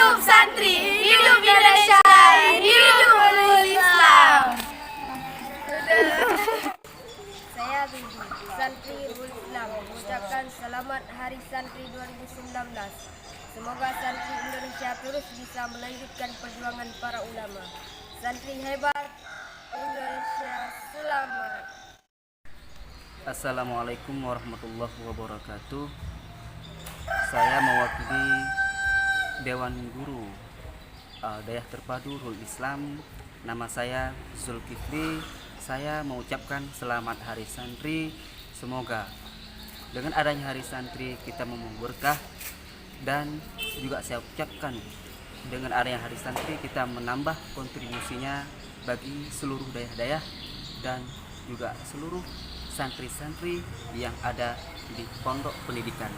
Hidup santri, hidup Indonesia, hidup Islam. Saya Bibi, santri Rul Islam, mengucapkan selamat Hari Santri 2019. Semoga santri Indonesia terus bisa melanjutkan perjuangan para ulama. Santri hebat, Indonesia selamat. Assalamualaikum warahmatullahi wabarakatuh. Saya mewakili Dewan Guru Dayah Terpadu Rul Islam. Nama saya Zulkifli. Saya mengucapkan selamat Hari Santri. Semoga dengan adanya Hari Santri kita membawa berkah, dan juga saya ucapkan dengan adanya Hari Santri kita menambah kontribusinya bagi seluruh dayah-dayah dan juga seluruh santri-santri yang ada di pondok pendidikan.